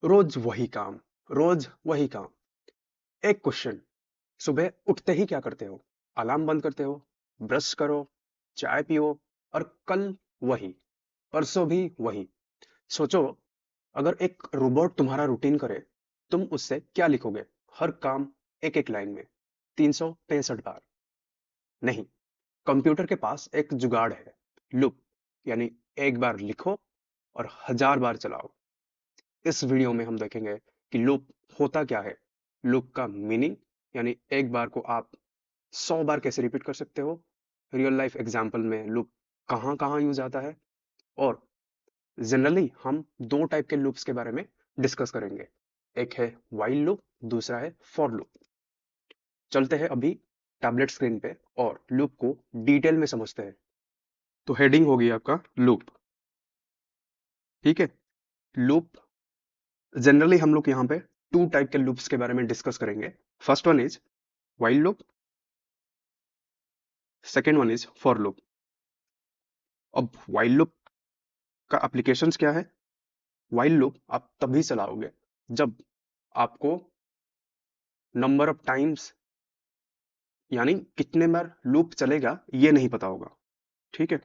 रोज वही काम, रोज वही काम। एक क्वेश्चन, सुबह उठते ही क्या करते हो? अलार्म बंद करते हो, ब्रश करो, चाय पियो, और कल वही, परसों भी वही। सोचो, अगर एक रोबोट तुम्हारा रूटीन करे, तुम उससे क्या लिखोगे? हर काम एक एक लाइन में, 365 बार। नहीं, कंप्यूटर के पास एक जुगाड़ है, लूप। यानी एक बार लिखो और 1000 बार चलाओ। इस वीडियो में हम देखेंगे कि लूप होता क्या है, लूप का मीनिंग, यानी एक बार को आप 100 बार कैसे रिपीट कर सकते हो, रियल लाइफ एग्जाम्पल में लूप कहाँ कहाँ यूज आता है, और जनरली हम दो टाइप के लूप्स के बारे में डिस्कस करेंगे। एक है वाइल लूप, दूसरा है फॉर लूप। चलते हैं अभी टैबलेट स्क्रीन पे और लूप को डिटेल में समझते हैं। तो हेडिंग होगी आपका लूप। ठीक है, लूप जनरली हम लोग यहाँ पे टू टाइप के लूप्स के बारे में डिस्कस करेंगे। First one is while loop, second one is for loop. अब while loop का एप्लीकेशंस क्या है? while loop आप तभी चलाओगे जब आपको नंबर ऑफ टाइम्स, यानी कितने बार लूप चलेगा ये नहीं पता होगा। ठीक है,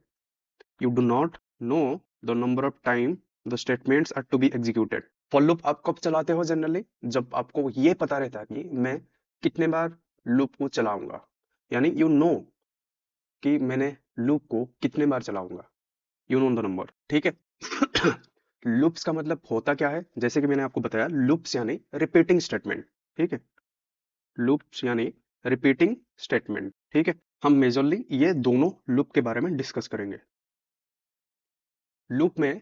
you do not know the number of time the statements are to be executed. For loop आप कब चलाते हो? जनरली जब आपको ये पता रहता है कि मैं कितने बार लूप को चलाऊंगा, यानी यू नो कि मैंने लूप को कितने बार चलाऊंगा, यू नो द नंबर। ठीक है। लूप्स का मतलब होता क्या है? जैसे कि मैंने आपको बताया, लूप्स यानी रिपीटिंग स्टेटमेंट। ठीक है, लूप्स यानी रिपीटिंग स्टेटमेंट। ठीक है, हम मेजरली ये दोनों लूप के बारे में डिस्कस करेंगे। लूप में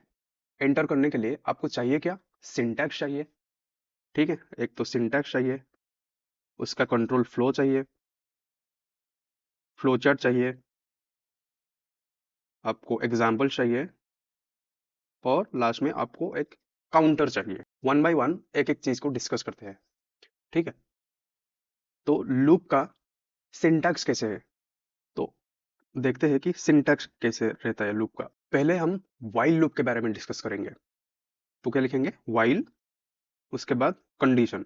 एंटर करने के लिए आपको चाहिए क्या? सिंटैक्स चाहिए। ठीक है, एक तो सिंटैक्स चाहिए, उसका कंट्रोल फ्लो चाहिए, फ्लो चार्ट चाहिए, आपको एग्जाम्पल चाहिए, और लास्ट में आपको एक काउंटर चाहिए। वन बाय वन एक एक चीज को डिस्कस करते हैं। ठीक है, तो लूप का सिंटैक्स कैसे है, तो देखते हैं कि सिंटैक्स कैसे रहता है लूप का। पहले हम वाइल लूप के बारे में डिस्कस करेंगे। तो क्या लिखेंगे? वाइल, उसके बाद कंडीशन।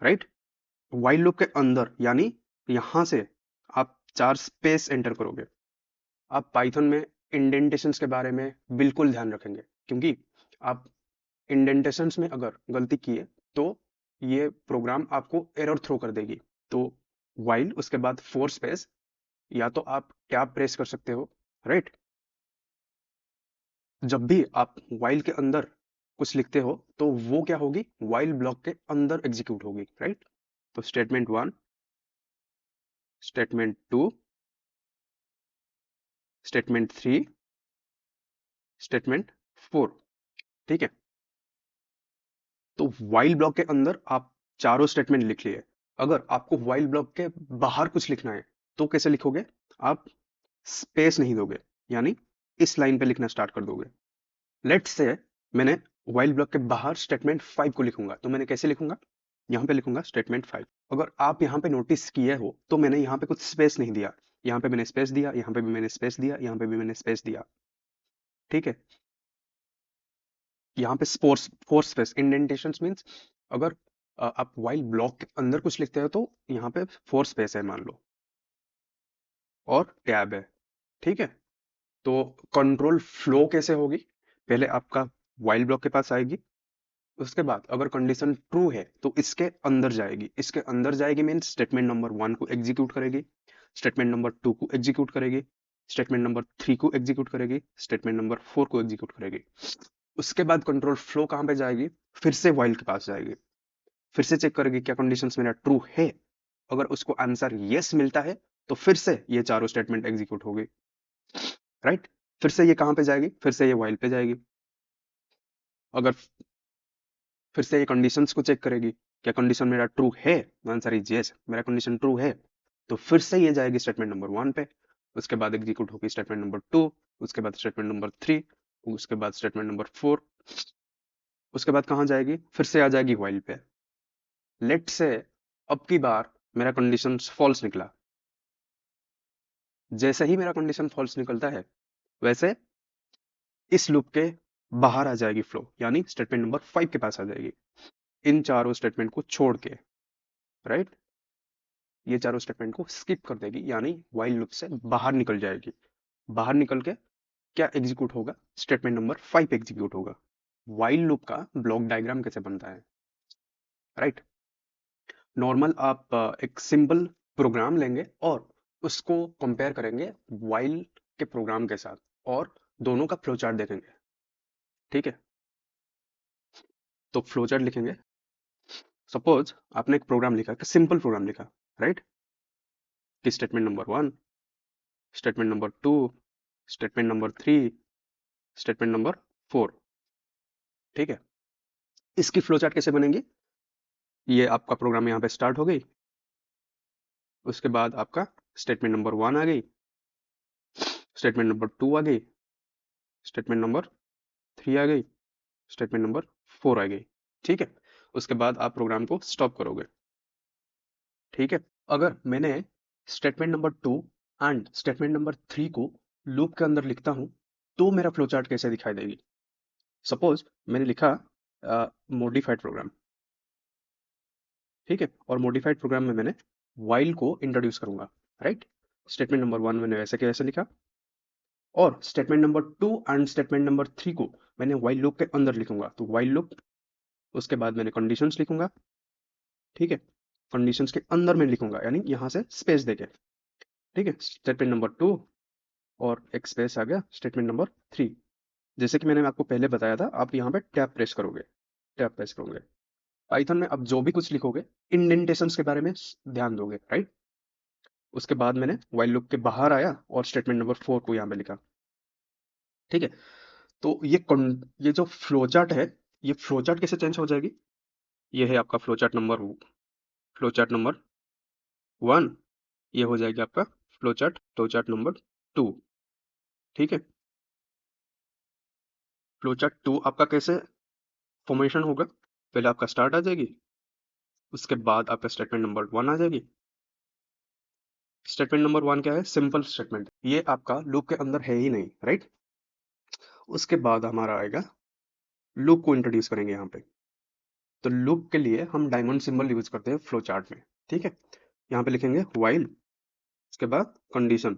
राइट, वाइल लूप के अंदर यानी यहां से आप 4 स्पेस एंटर करोगे। आप पाइथन में इंडेंटेशंस के बारे में बिल्कुल ध्यान रखेंगे, क्योंकि आप इंडेंटेशंस में अगर गलती किए तो ये प्रोग्राम आपको एरर थ्रो कर देगी। तो वाइल, उसके बाद 4 स्पेस, या तो आप टैब प्रेस कर सकते हो। राइट, जब भी आप वाइल के अंदर कुछ लिखते हो तो वो क्या होगी? वाइल ब्लॉक के अंदर एग्जीक्यूट होगी। राइट, तो स्टेटमेंट 1, स्टेटमेंट 2, स्टेटमेंट 3, स्टेटमेंट 4। ठीक है, तो वाइल ब्लॉक के अंदर आप चारों स्टेटमेंट लिख लिए। अगर आपको वाइल ब्लॉक के बाहर कुछ लिखना है तो कैसे लिखोगे? आप स्पेस नहीं दोगे, यानी इस लाइन पे लिखना स्टार्ट कर दोगे। लेट्स से मैंने वाइल ब्लॉक के बाहर स्टेटमेंट 5 को लिखूंगा, तो मैंने कैसे लिखूंगा? यहाँ पे लिखूंगा स्टेटमेंट 5। अगर आप यहाँ पे नोटिस किए हो तो मैंने यहाँ पे कुछ स्पेस नहीं दिया, यहाँ पे मैंने स्पेस दिया, यहाँ पे भी मैंने स्पेस दिया, यहाँ पे भी मैंने स्पेस दिया। ठीक है, यहाँ पे फोर स्पेस इंडेंटेशन मीन्स अगर आप वाइल ब्लॉक के अंदर कुछ लिखते हो तो यहाँ पे 4 स्पेस है मान लो, और टैब है। ठीक है, तो कंट्रोल फ्लो कैसे होगी? पहले आपका वाइल ब्लॉक के पास आएगी, उसके बाद अगर कंडीशन ट्रू है तो इसके अंदर जाएगी। इसके अंदर जाएगी मीन्स स्टेटमेंट नंबर 1 को एग्जीक्यूट करेगी, स्टेटमेंट नंबर 2 को एग्जीक्यूट करेगी, स्टेटमेंट नंबर 3 को एग्जीक्यूट करेगी, स्टेटमेंट नंबर 4 को एग्जीक्यूट करेगी। उसके बाद कंट्रोल फ्लो कहां पे जाएगी? फिर से वाइल के पास जाएगी, फिर से चेक करेगी क्या कंडीशंस मेरा ट्रू है। अगर उसको आंसर यस मिलता है तो फिर से ये चारों स्टेटमेंट एग्जीक्यूट होगी। राइट, फिर से ये कहां पे जाएगी? फिर से ये वाइल पे जाएगी। अगर फिर से ये कंडीशंस को चेक करेगी, क्या कंडीशन मेरा ट्रू है? आंसर इज यस, मेरा कंडीशन ट्रू है, तो फिर से ये जाएगी स्टेटमेंट नंबर 1 पे। उसके बाद एग्जीक्यूट होगी स्टेटमेंट नंबर 2, उसके बाद स्टेटमेंट नंबर 3, उसके बाद स्टेटमेंट नंबर 4। उसके बाद कहां जाएगी? फिर से आ जाएगी वाइल पे। लेट से अब की बार मेरा कंडीशन फॉल्स निकला। जैसे ही मेरा कंडीशन फॉल्स निकलता है, वैसे इस लूप के बाहर आ जाएगी फ्लो, यानी स्टेटमेंट नंबर 5 के पास आ जाएगी, इन चारों स्टेटमेंट को छोड़ के, राइट। ये चारों स्टेटमेंट को स्किप कर देगी, यानी व्हाइल लूप से बाहर निकल जाएगी। बाहर निकल के क्या एग्जीक्यूट होगा, स्टेटमेंट नंबर 5 एग्जीक्यूट होगा। व्हाइल लूप का ब्लॉक डायग्राम कैसे बनता है, राइट। नॉर्मल आप एक सिंपल प्रोग्राम लेंगे और उसको कंपेयर करेंगे व्हाइल के प्रोग्राम के साथ, और दोनों का फ्लो चार्ट देखेंगे, ठीक है। तो फ्लो चार्ट लिखेंगे। सपोज आपने एक प्रोग्राम लिखा, सिंपल प्रोग्राम लिखा, राइट, कि statement number 1, statement number 2, statement number 3, statement number 4, ठीक है। इसकी फ्लो चार्ट कैसे बनेगी, ये आपका प्रोग्राम यहाँ पे स्टार्ट हो गई, उसके बाद आपका स्टेटमेंट नंबर 1 आ गई, स्टेटमेंट नंबर 2 आ गई, स्टेटमेंट नंबर 3 आ गई, स्टेटमेंट नंबर 4 आ गई, ठीक है। उसके बाद आप प्रोग्राम को स्टॉप करोगे, ठीक है। अगर मैंने statement number 2 and statement number 3 को लूप के अंदर लिखता हूं, तो मेरा फ्लो चार्ट कैसे दिखाई देगी। सपोज मैंने लिखा मॉडिफाइड प्रोग्राम, ठीक है, और मॉडिफाइड प्रोग्राम में मैंने व्हाइल को इंट्रोड्यूस करूंगा, राइट। स्टेटमेंट नंबर 1 मैंने वैसे के वैसे लिखा, और statement number 2 and statement number 3 को मैंने व्हाइल लूप के अंदर लिखूंगा, तो व्हाइल लूप, उसके बाद मैंने कंडीशंस लिखूंगा, ठीक है। कंडीशंस के अंदर मैं लिखूंगा, यानी यहां से स्पेस देके, ठीक है। स्टेटमेंट नंबर 2 और एक स्पेस आ गया स्टेटमेंट नंबर 3। जैसे कि मैंने आपको पहले बताया था, आप यहाँ पे टैब प्रेस करोगे, टैब प्रेस करोगे। पाइथन में अब जो भी कुछ लिखोगे, इंडेंटेशंस के बारे में ध्यान दोगे, राइट। उसके बाद मैंने व्हाइल लूप के बाहर आया और स्टेटमेंट नंबर 4 को यहाँ पे लिखा, ठीक है। तो ये जो फ्लो चार्ट है, ये फ्लो चार्ट कैसे चेंज हो जाएगी, ये है आपका फ्लो चार्ट नंबर 1, ये हो जाएगी आपका फ्लो चार्ट नंबर 2, ठीक है। फ्लो चार्ट 2 आपका कैसे फॉर्मेशन होगा, पहले आपका स्टार्ट आ जाएगी, उसके बाद आपका स्टेटमेंट नंबर 1 आ जाएगी। स्टेटमेंट नंबर 1 क्या है, सिंपल स्टेटमेंट, ये आपका लूप के अंदर है ही नहीं, राइट। उसके बाद हमारा आएगा, लूप को इंट्रोड्यूस करेंगे यहाँ पे। तो लूप के लिए हम डायमंड सिंबल यूज करते हैं फ्लो चार्ट में, ठीक है। यहाँ पे लिखेंगे व्हाइल, उसके बाद कंडीशन,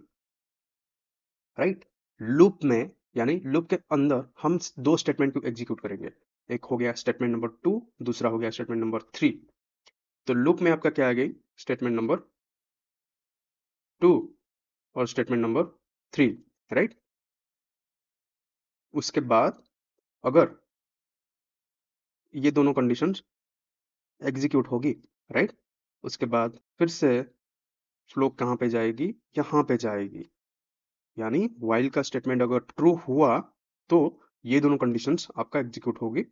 राइट। लूप में, यानी लूप के अंदर हम दो स्टेटमेंट को एग्जीक्यूट करेंगे, एक हो गया स्टेटमेंट नंबर 2, दूसरा हो गया स्टेटमेंट नंबर 3। तो लूप में आपका क्या आ गई, स्टेटमेंट नंबर 2 और स्टेटमेंट नंबर 3, राइट। उसके बाद अगर ये दोनों कंडीशंस एग्जीक्यूट होगी, राइट, उसके बाद फिर से फ्लो कहाँ पे जाएगी, यहाँ पे जाएगी, यानी व्हाइल का स्टेटमेंट अगर ट्रू हुआ तो ये दोनों कंडीशंस आपका एग्जीक्यूट होगी,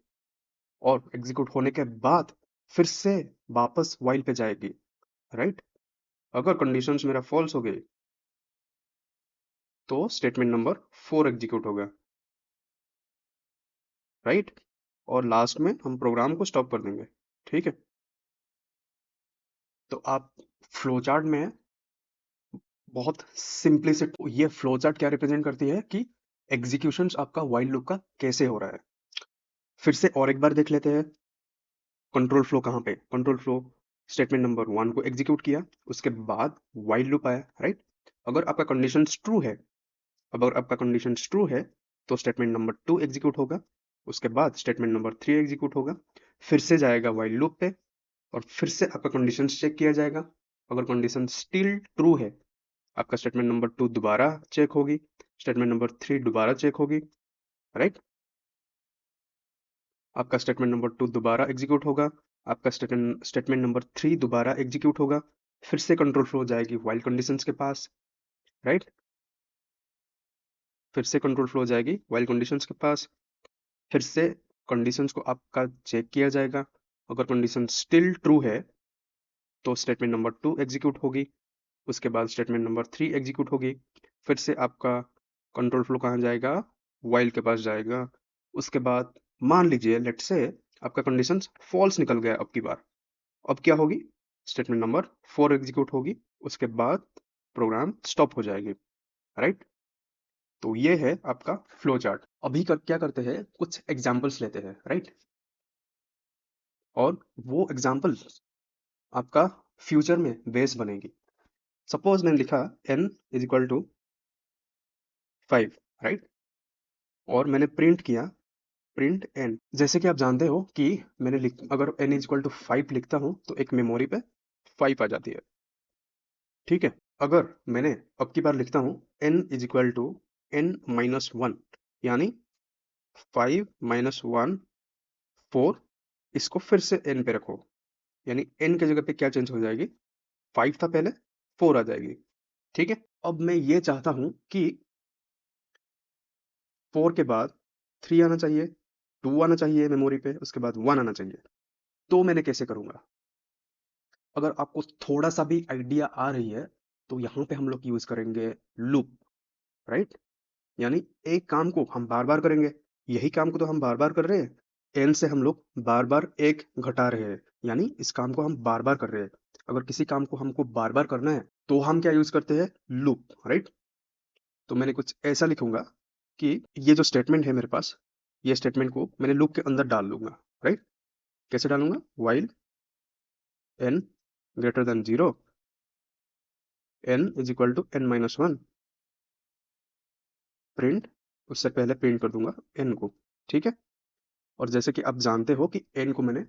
और एग्जीक्यूट होने के बाद फिर से वापस व्हाइल पे जाएगी, राइट। अगर कंडीशंस मेरा फॉल्स हो गई तो स्टेटमेंट नंबर 4 एग्जीक्यूट होगा, राइट। और लास्ट में हम प्रोग्राम को स्टॉप कर देंगे, ठीक है। तो आप फ्लो चार्ट में बहुत सिंपलिसिट, ये फ्लो चार्ट क्या रिप्रेजेंट करती है कि एग्जीक्यूशंस आपका व्हाइल लूप का कैसे हो रहा है। फिर से और एक बार देख लेते हैं, कंट्रोल फ्लो कहाँ पे, कंट्रोल फ्लो स्टेटमेंट नंबर 1 को एग्जीक्यूट किया, उसके बाद व्हाइल लूप आया, राइट। अगर आपका कंडीशन ट्रू है, अगर आपका कंडीशन ट्रू है तो स्टेटमेंट नंबर 2 एग्जीक्यूट होगा, उसके बाद स्टेटमेंट नंबर 3 एग्जीक्यूट होगा, फिर से जाएगा व्हाइल लूप पे, और फिर से आपका कंडीशन चेक किया जाएगा। अगर कंडीशन स्टिल ट्रू है, आपका स्टेटमेंट नंबर 2 दोबारा चेक होगी, स्टेटमेंट नंबर 3 दोबारा चेक होगी, राइट। आपका स्टेटमेंट नंबर 2 दोबारा एग्जीक्यूट होगा, आपका स्टेटमेंट नंबर 3 दोबारा एग्जीक्यूट होगा, फिर से कंट्रोल फ्लो जाएगी व्हाइल कंडीशंस के पास, राइट। फिर से कंट्रोल फ्लो जाएगी व्हाइल कंडीशंस के पास, फिर से कंडीशंस को आपका चेक किया जाएगा। अगर कंडीशन स्टिल ट्रू है तो स्टेटमेंट नंबर 2 एग्जीक्यूट होगी, उसके बाद स्टेटमेंट नंबर 3 एग्जीक्यूट होगी, फिर से आपका कंट्रोल फ्लो कहाँ जाएगा, व्हाइल के पास जाएगा। उसके बाद मान लीजिए लेट से आपका कंडीशन फॉल्स निकल गया अब की बार, अब क्या होगी, स्टेटमेंट नंबर 4 एग्जीक्यूट होगी, उसके बाद प्रोग्राम स्टॉप हो जाएगी, राइट। तो ये है आपका फ्लो चार्ट। अभी क्या करते हैं, कुछ एग्जाम्पल्स लेते हैं, राइट? और वो एग्जाम्पल आपका फ्यूचर में बेस बनेगी। सपोज मैंने लिखा n is equal to 5, right? और मैंने प्रिंट किया प्रिंट n। जैसे कि आप जानते हो कि अगर n इज इक्वल टू 5 लिखता हूं तो एक मेमोरी पे 5 आ जाती है, ठीक है? अगर मैंने अब की बार लिखता हूं n is equal to n minus 1, यानी 5 माइनस 1 4, इसको फिर से n पे रखो, यानी n की जगह पे क्या चेंज हो जाएगी, 5 था पहले, 4 आ जाएगी, ठीक है? अब मैं ये चाहता हूं कि 4 के बाद 3 आना चाहिए, 2 आना चाहिए मेमोरी पे, उसके बाद 1 आना चाहिए। तो मैंने कैसे करूंगा? अगर आपको थोड़ा सा भी आइडिया आ रही है तो यहाँ पे हम लोग यूज करेंगे लूप, राइट? यानी एक काम को हम बार बार करेंगे, यही काम को तो हम बार बार कर रहे हैं, एन से हम लोग बार बार एक घटा रहे हैं, यानी इस काम को हम बार बार कर रहे हैं। अगर किसी काम को हमको बार बार करना है तो हम क्या यूज करते हैं, लूप, राइट? तो मैंने कुछ ऐसा लिखूंगा कि ये जो स्टेटमेंट है मेरे पास, ये स्टेटमेंट को मैंने लूप के अंदर डाल लूंगा, राइट? कैसे डालूंगा, while n greater than 0, n is equal to n minus 1, print, उससे पहले प्रिंट कर दूंगा n को, ठीक है? और जैसे कि आप जानते हो कि n को मैंने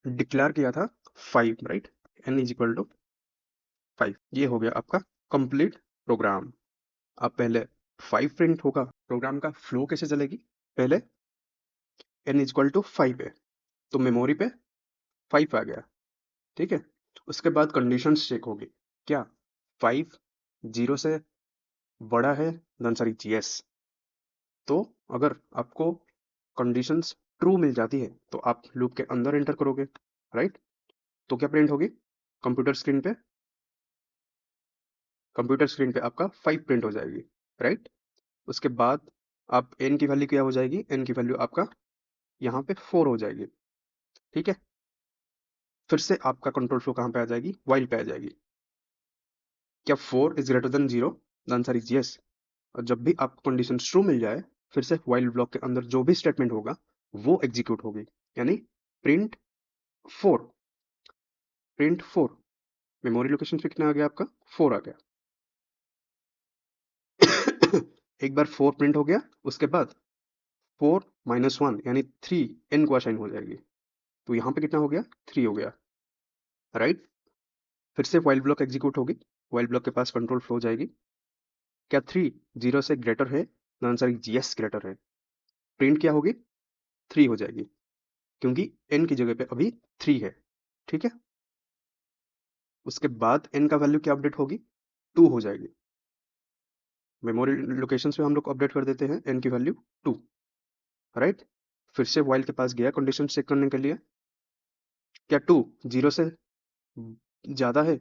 डिक्लेयर किया था 5, right? n is equal to 5। ये हो गया आपका कंप्लीट प्रोग्राम। अब पहले 5 प्रिंट होगा, प्रोग्राम का फ्लो कैसे चलेगी, पहले n इज इक्वल टू 5 है तो मेमोरी पे 5 आ गया, ठीक है? उसके बाद कंडीशंस चेक होगी, क्या 5 0 से बड़ा है, द आंसर इज यस। तो अगर आपको कंडीशंस ट्रू मिल जाती है तो आप लूप के अंदर एंटर करोगे, राइट? तो क्या प्रिंट होगी, कंप्यूटर स्क्रीन पे, कंप्यूटर स्क्रीन पे आपका 5 प्रिंट हो जाएगी, राइट? उसके बाद आप n की वैल्यू क्या हो जाएगी, n की वैल्यू आपका यहाँ पे 4 हो जाएगी, ठीक है? फिर से आपका कंट्रोल फ्लो कहाँ पे आ जाएगी, वाइल पे आ जाएगी। क्या 4 is greater than 0, the answer is yes. और जब भी आपको कंडीशन ट्रू मिल जाए, फिर से वाइल ब्लॉक के अंदर जो भी स्टेटमेंट होगा वो एग्जीक्यूट होगी, यानी प्रिंट 4, प्रिंट 4, मेमोरी लोकेशन पे कितना आ गया आपका, 4 आ गया। एक बार 4 प्रिंट हो गया, उसके बाद 4 माइनस 1 यानी 3 n को असाइन हो जाएगी, तो यहाँ पे कितना हो गया, 3 हो गया, राइट? फिर से वाइल ब्लॉक एग्जीक्यूट होगी, वाइल ब्लॉक के पास कंट्रोल फ्लो जाएगी, क्या 3 0 से ग्रेटर है, the answer is yes, greater है। प्रिंट क्या होगी, 3 हो जाएगी, क्योंकि n की जगह पे अभी 3 है, ठीक है? उसके बाद n का वैल्यू क्या अपडेट होगी, 2 हो जाएगी। मेमोरी लोकेशन पे हम लोग अपडेट कर देते हैं n की वैल्यू 2, राइट? फिर से वाइल के पास गया कंडीशन चेक करने के लिए, क्या 2 0 से ज्यादा है,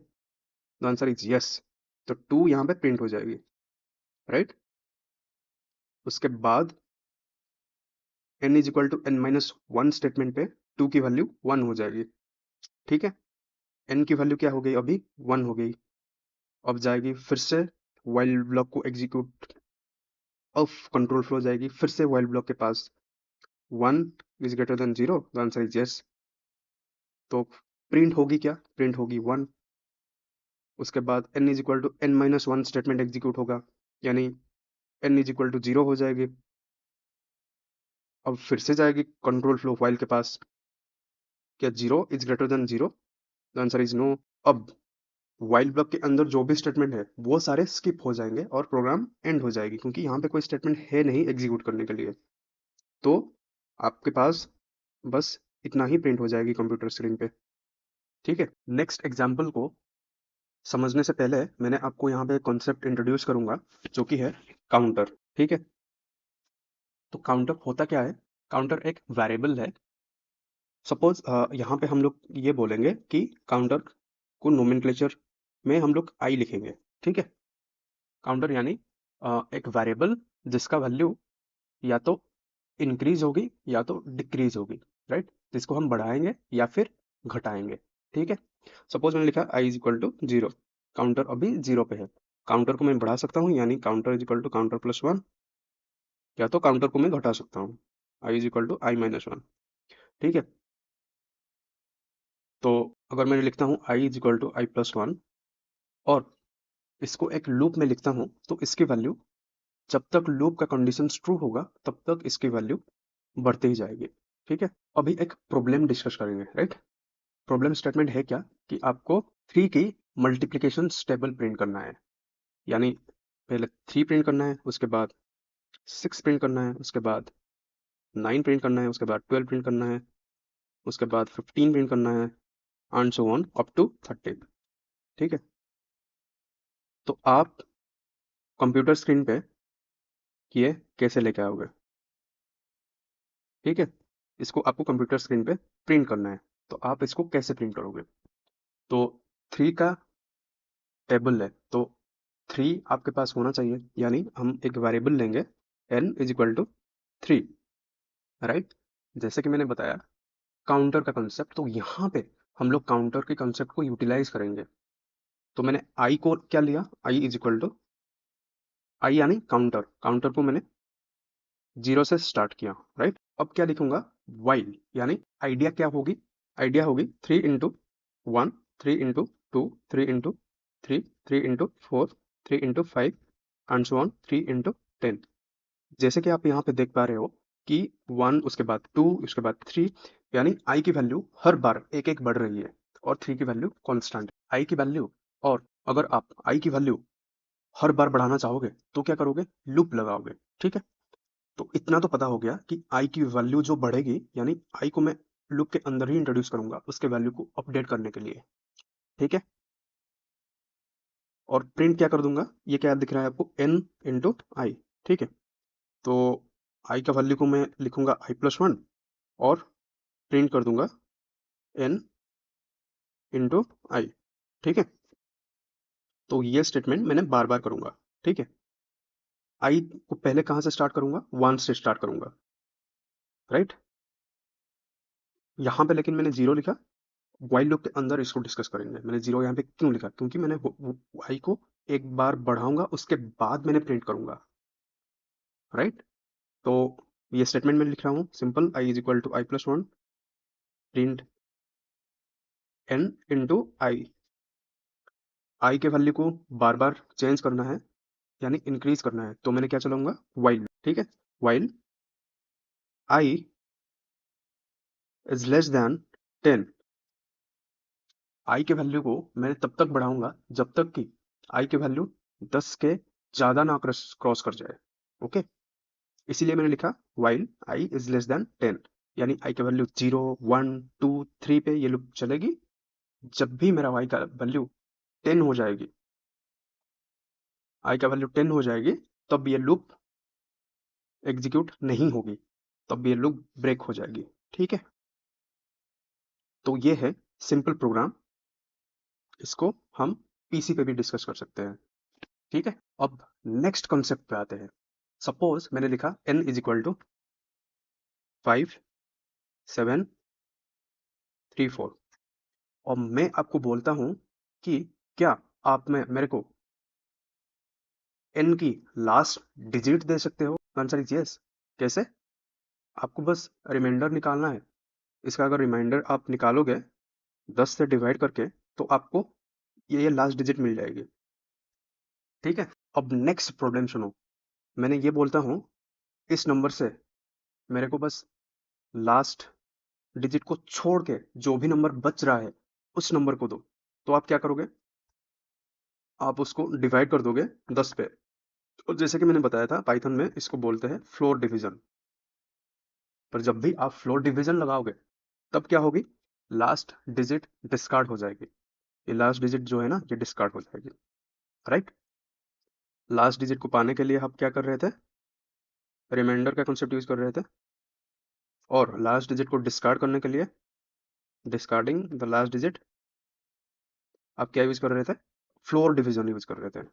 द आंसर इज यस, तो 2 यहाँ पे प्रिंट हो जाएगी, राइट? उसके बाद n is equal to n minus 1 statement पे 2 की वैल्यू 1 हो जाएगी, ठीक है? n की वैल्यू क्या हो गई, अभी 1 हो गई। अब जाएगी फिर से वाइल ब्लॉक को एग्जीक्यूट, अब कंट्रोल फ्लो जाएगी फिर से वाइल ब्लॉक के पास, 1 is greater than 0, the answer is yes, तो प्रिंट होगी क्या, प्रिंट होगी 1। उसके बाद n is equal to n minus 1 statement execute होगा, यानी n इज इक्वल टू 0 हो जाएगी। अब फिर से जाएगी कंट्रोल फ्लो फाइल के पास, क्या 0 is greater than 0, the answer is no. अब वाइल ब्लॉक के अंदर जो भी स्टेटमेंट है वो सारे स्किप हो जाएंगे और प्रोग्राम एंड हो जाएगी, क्योंकि यहाँ पे कोई स्टेटमेंट है नहीं एग्जीक्यूट करने के लिए। तो आपके पास बस इतना ही प्रिंट हो जाएगी कंप्यूटर स्क्रीन पे, ठीक है? नेक्स्ट एग्जाम्पल को समझने से पहले मैंने आपको यहाँ पे कॉन्सेप्ट इंट्रोड्यूस करूंगा, जो कि है काउंटर, ठीक है? तो काउंटर होता क्या है, काउंटर एक वेरिएबल है। सपोज यहाँ पे हम लोग ये बोलेंगे कि काउंटर को नोमेनक्लेचर में हम लोग आई लिखेंगे, ठीक है? काउंटर यानी एक वेरिएबल जिसका वैल्यू या तो इंक्रीज होगी या तो डिक्रीज होगी, राइट? जिसको हम बढ़ाएंगे या फिर घटाएंगे, ठीक है? सपोज मैंने लिखा i is equal to 0, counter अभी 0 पे है, काउंटर को मैं बढ़ा सकता हूँ, यानी counter is equal to counter plus one, या तो काउंटर को मैं घटा सकता हूँ, i is equal to i minus one. ठीक है, तो अगर मैं लिखता हूँ i is equal to i plus one और इसको एक लूप में लिखता हूँ, तो इसकी वैल्यू जब तक लूप का कंडीशन ट्रू होगा तब तक इसकी वैल्यू बढ़ती ही जाएगी। ठीक है, अभी एक प्रॉब्लम डिस्कस करेंगे, राइट। प्रॉब्लम स्टेटमेंट है क्या कि आपको 3 की मल्टीप्लिकेशन टेबल प्रिंट करना है, यानी पहले 3 प्रिंट करना है, उसके बाद 6 प्रिंट करना है, उसके बाद 9 प्रिंट करना है, उसके बाद 12 प्रिंट करना है, उसके बाद 15 प्रिंट करना है, and so on up to 30। ठीक है, तो आप कंप्यूटर स्क्रीन पे ये कैसे लेके आओगे? ठीक है, इसको आपको कंप्यूटर स्क्रीन पे प्रिंट करना है, तो आप इसको कैसे प्रिंट करोगे? तो 3 का टेबल है, तो 3 आपके पास होना चाहिए, यानी हम एक वेरिएबल लेंगे n is equal to 3, right. जैसे कि मैंने बताया काउंटर का कंसेप्ट, तो यहाँ पे हम लोग काउंटर के कंसेप्ट को यूटिलाइज करेंगे। तो मैंने आई को क्या लिया, आई इज इक्वल टू आई यानी काउंटर, काउंटर को मैंने 0 से स्टार्ट किया, राइट। अब क्या लिखूंगा, वाइल, यानी आइडिया क्या होगी, आइडिया होगी 3 into 1, 3 into 2, 3 into 3, 3 into 4, 3 into 5 and so on 3 into 10। जैसे कि आप यहाँ पे देख पा रहे हो कि 1 उसके बाद 2 उसके बाद 3, यानी आई की वैल्यू हर बार एक एक बढ़ रही है और 3 की वैल्यू कांस्टेंट आई की वैल्यू। और अगर आप आई की वैल्यू हर बार बढ़ाना चाहोगे तो क्या करोगे, लूप लगाओगे। ठीक है, तो इतना तो पता हो गया कि आई की वैल्यू जो बढ़ेगी, यानी आई को मैं लूप के अंदर ही इंट्रोड्यूस करूंगा उसके वैल्यू को अपडेट करने के लिए। ठीक है, और प्रिंट क्या कर दूंगा, ये क्या दिख रहा है आपको, n इंटू आई। ठीक है, तो आई का वैल्यू को मैं लिखूंगा आई प्लस वन और प्रिंट कर दूंगा n इंटू आई। ठीक है, तो ये स्टेटमेंट मैंने बार बार करूंगा। ठीक है, आई को पहले कहां से स्टार्ट करूंगा, 1 से स्टार्ट करूंगा, राइट। यहाँ पे लेकिन मैंने 0 लिखा, वाइल लूप के अंदर इसको डिस्कस करेंगे। मैंने 0 यहाँ पे क्यों लिखा, क्योंकि मैंने आई को एक बार बढ़ाऊंगा उसके बाद मैंने प्रिंट करूंगा, राइट। तो ये स्टेटमेंट मैं लिख रहा हूँ simple, i is equal to i plus one print n into i. I के वैल्यू को बार बार चेंज करना है, यानी इंक्रीज करना है, तो मैंने क्या चलाऊंगा, वाइल। ठीक है, while I is less than 10। आई के वैल्यू को मैं तब तक बढ़ाऊंगा जब तक कि आई के वैल्यू 10 के ज्यादा ना क्रॉस कर जाए। ओके, इसीलिए मैंने लिखा while I is less than 10, यानी आई का वैल्यू 0 1 2 3 पे ये लूप चलेगी। जब भी मेरा वाई का वैल्यू 10 हो जाएगी, आई का वैल्यू 10 हो जाएगी, तब ये लूप एग्जीक्यूट नहीं होगी, तब ये लूप ब्रेक हो जाएगी। ठीक है, तो ये है सिंपल प्रोग्राम, इसको हम पीसी पे भी डिस्कस कर सकते हैं। ठीक है, अब नेक्स्ट कॉन्सेप्ट पे आते हैं। सपोज मैंने लिखा n इज इक्वल टू 5 7 3 4 और मैं आपको बोलता हूं कि क्या आप में मेरे को n की लास्ट डिजिट दे सकते हो? Answer is yes. कैसे? आपको बस रिमाइंडर निकालना है। इसका अगर रिमाइंडर आप निकालोगे 10 से डिवाइड करके, तो आपको ये लास्ट डिजिट मिल जाएगी। ठीक है, अब नेक्स्ट प्रॉब्लम सुनो। मैंने ये बोलता हूँ इस नंबर से मेरे को बस लास्ट डिजिट को छोड़ के जो भी नंबर बच रहा है उस नंबर को दो, तो आप क्या करोगे, आप उसको डिवाइड कर दोगे 10 पे। और जैसे कि मैंने बताया था पाइथन में इसको बोलते हैं फ्लोर डिवीजन। पर जब भी आप फ्लोर डिवीजन लगाओगे तब क्या होगी, लास्ट डिजिट डिस्कार्ड हो जाएगी। ये लास्ट डिजिट जो है ना, ये डिस्कार्ड हो जाएगी, राइट। लास्ट डिजिट को पाने के लिए आप क्या कर रहे थे, रिमाइंडर का कॉन्सेप्ट यूज कर रहे थे, और लास्ट डिजिट को डिस्कार्ड करने के लिए डिस्कार्डिंग द लास्ट डिजिट आप क्या यूज कर रहे थे, फ्लोर डिवीजन यूज कर रहे थे।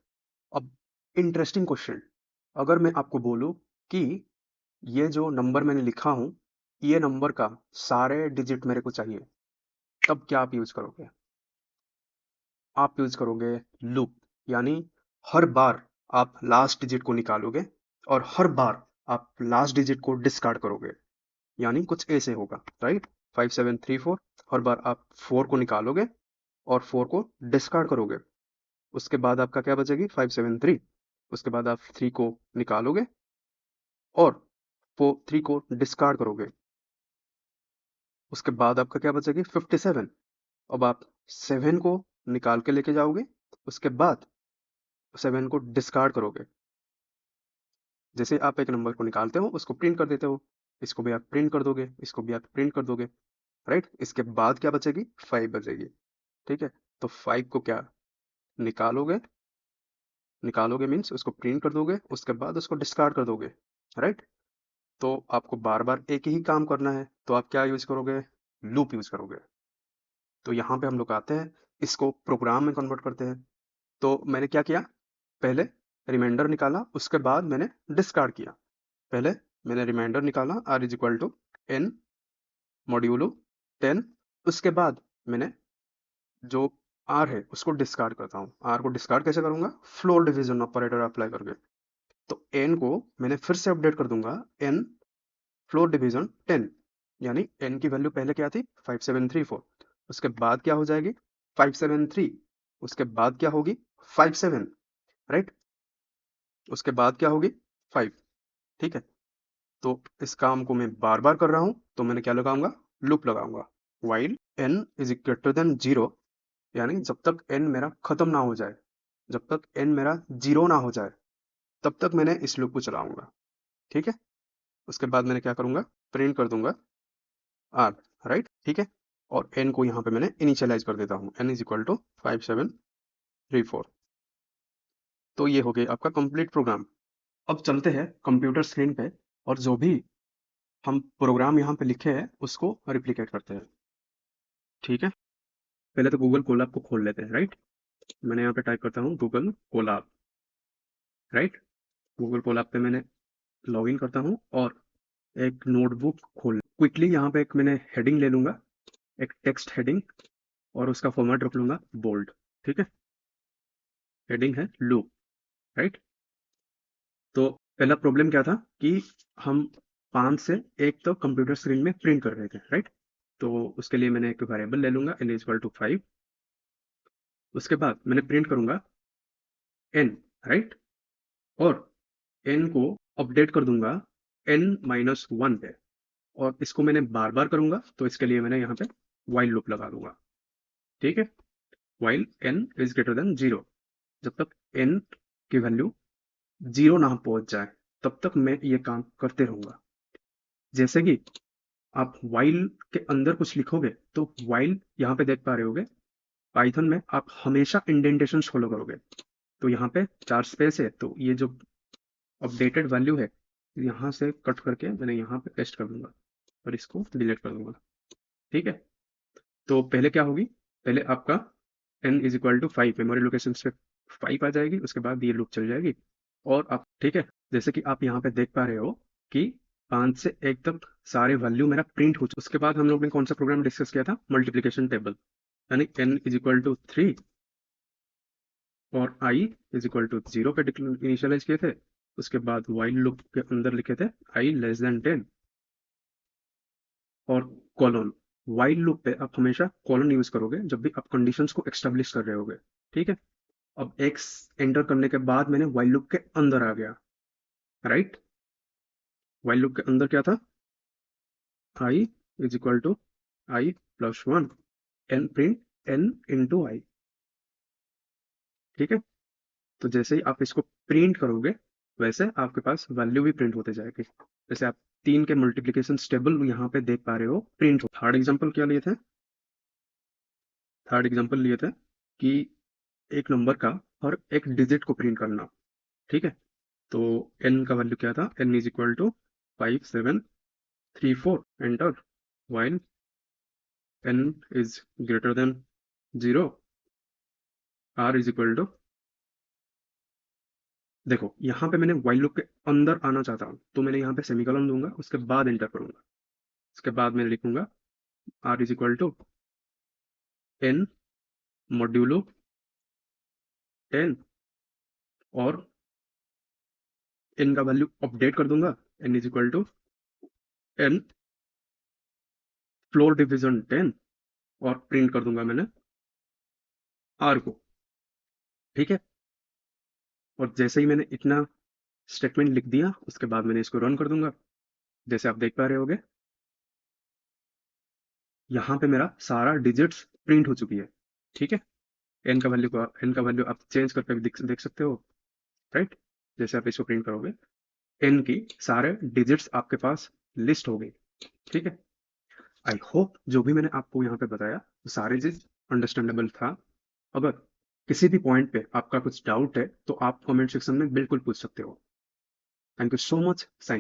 अब इंटरेस्टिंग क्वेश्चन, अगर मैं आपको बोलूं कि ये जो नंबर मैंने लिखा हूं, ये नंबर का सारे डिजिट मेरे को चाहिए, तब क्या आप यूज करोगे? आप यूज करोगे लूप, यानी हर बार आप लास्ट डिजिट को निकालोगे और हर बार आप लास्ट डिजिट को डिस्कार्ड करोगे, यानी कुछ ऐसे होगा, राइट? 5734, हर बार आप 4 को निकालोगे और 4 को डिस्कार्ड करोगे, उसके बाद आपका क्या बचेगी? 573। उसके बाद आप 3 को निकालोगे और 3 को डिस्कार्ड करोगे, उसके बाद आपका क्या बचेगी? 57। अब आप 7 को निकाल के लेके जाओगे, उसके बाद 7 को डिस्कार्ड करोगे। जैसे आप एक नंबर को निकालते हो उसको प्रिंट कर देते हो, इसको भी आप प्रिंट कर दोगे, इसको भी आप प्रिंट कर दोगे, राइट? इसके बाद क्या बचेगी? 5 बचेगी, ठीक है? तो 5 को क्या निकालोगे, निकालोगे मीन्स उसको प्रिंट कर दोगे, उसके बाद उसको डिस्कार्ड कर दोगे, राइट? तो आपको बार बार एक ही काम करना है, तो आप क्या यूज करोगे? लूप यूज करोगे। तो यहाँ पे हम लोग आते हैं, इसको प्रोग्राम में कन्वर्ट करते हैं। तो मैंने क्या किया, पहले रिमाइंडर निकाला, उसके बाद मैंने डिस्कार्ड किया। पहले मैंने रिमाइंडर निकाला, r is equal to n modulo 10, उसके बाद मैंने जो r है उसको डिस्कार्ड करता हूँ। r को डिस्कार्ड कैसे करूंगा? फ्लोर डिवीजन ऑपरेटर अप्लाई करके। तो n को मैंने फिर से अपडेट कर दूंगा, n फ्लोर डिवीजन 10, यानी n की वैल्यू पहले क्या थी? 5734, उसके बाद क्या हो जाएगी? 573, उसके बाद क्या होगी? 57, राइट? उसके बाद क्या होगी? 5, ठीक है? तो इस काम को मैं बार बार कर रहा हूं, तो मैंने क्या लगाऊंगा? लूप लगाऊंगा। While n is greater than 0, यानी जब तक n मेरा खत्म ना हो जाए, जब तक n मेरा 0 ना हो जाए, तब तक मैंने इस लूप को चलाऊंगा, ठीक है? उसके बाद मैंने क्या करूंगा? प्रिंट कर दूंगा r, राइट? ठीक है? और n को यहाँ पे मैंने इनिशियलाइज कर देता हूँ, n इज इक्वल टू 5734। तो ये हो गया आपका कंप्लीट प्रोग्राम। अब चलते हैं कंप्यूटर स्क्रीन पे और जो भी हम प्रोग्राम यहाँ पे लिखे हैं उसको रिप्लिकेट करते हैं, ठीक है? पहले तो गूगल कोलैब को खोल लेते हैं, राइट? मैंने यहाँ पे टाइप करता हूँ Google Colab, right? Google Colab पे मैंने लॉग इन करता हूँ और एक नोटबुक खोल क्विकली यहाँ पे एक मैंने हेडिंग ले लूंगा, एक टेक्स्ट हेडिंग, और उसका फॉर्मेट रख लूंगा बोल्ड, ठीक है? हेडिंग है लूप, राइट? तो पहला प्रॉब्लम क्या था कि हम 5 से 1 तो कंप्यूटर स्क्रीन में प्रिंट कर रहे थे, राइट? तो उसके लिए मैंने एक वेरिएबल ले लूंगा n इज इक्वल टू 5, उसके बाद मैंने प्रिंट करूंगा n, राइट? और n को अपडेट कर दूंगा n-1 पे, और इसको मैंने बार बार करूंगा, तो इसके लिए मैंने यहाँ पे while लूप लगा दूंगा, ठीक है? while n is greater than 0, जब तक n की वैल्यू 0 ना पहुंच जाए तब तक मैं ये काम करते रहूंगा। जैसे कि आप while के अंदर कुछ लिखोगे, तो while यहाँ पे देख पा रहे होगे, पाइथन में आप हमेशा इंडेंटेशन फॉलो करोगे। तो यहाँ पे 4 स्पेस है, तो ये जो अपडेटेड वैल्यू है यहाँ से कट करके मैंने यहाँ पे पेस्ट कर दूंगा और इसको डिलीट कर दूंगा, ठीक है? तो पहले क्या होगी, पहले आपका n is equal to 5 memory location पे 5 आ जाएगी, उसके बाद ये लूप चल जाएगी और आप, ठीक है? जैसे कि आप यहाँ पे देख पा रहे हो कि 5 से 1 तक सारे वैल्यू मेरा प्रिंट हो चुका। उसके बाद हम लोग ने कौन सा प्रोग्राम डिस्कस किया था? मल्टीप्लीकेशन टेबल, यानी n इज इक्वल टू 3 और i इज इक्वल टू 0 पे इनिशियलाइज किए थे। उसके बाद while लूप के अंदर लिखे थे i लेस देन 10 और कॉलन। while लूप पे आप हमेशा कॉलन यूज करोगे जब भी आप कंडीशंस को एस्टेब्लिश कर रहे होगे, ठीक है? अब x एंटर करने के बाद मैंने while लूप के अंदर आ गया, राइट? while लूप के अंदर क्या था? i is equal to i plus 1 and print n into i, ठीक है? तो जैसे ही आप इसको प्रिंट करोगे वैसे आपके पास वैल्यू भी प्रिंट होते जाएगी। जैसे आप 3 के मल्टीप्लीकेशन टेबल यहाँ पे देख पा रहे हो प्रिंट हो। थर्ड एग्जांपल क्या लिए थे? थर्ड एग्जांपल लिए थे कि एक नंबर का हर एक डिजिट को प्रिंट करना, ठीक है? तो n का वैल्यू क्या था? n is equal to 5734 enter, while n is greater than 0, r is equal to, देखो यहाँ पे मैंने while लूप के अंदर आना चाहता हूँ, तो मैंने यहाँ पे सेमीकोलन दूंगा, उसके बाद एंटर करूंगा। उसके बाद मैं लिखूंगा r is equal to n modulo 10 और n का वैल्यू अपडेट कर दूंगा, n is equal to n floor division 10, और प्रिंट कर दूंगा मैंने r को। ठीक है, और जैसे ही मैंने इतना स्टेटमेंट लिख दिया, उसके बाद मैंने इसको रन कर दूंगा। जैसे आप देख पा रहे होगे, यहाँ पे मेरा सारा डिजिट्स प्रिंट हो चुकी है। ठीक है, एन का वैल्यू आप चेंज करके भी देख सकते हो, राइट। जैसे आप इसको प्रिंट करोगे, एन की सारे डिजिट्स आपके पास लिस्ट हो गई। ठीक है, आई होप जो भी मैंने आपको यहाँ पे बताया वो सारे चीज अंडरस्टैंडेबल था। अगर किसी भी पॉइंट पे आपका कुछ डाउट है तो आप कमेंट सेक्शन में बिल्कुल पूछ सकते हो। Thank you so much. Signing.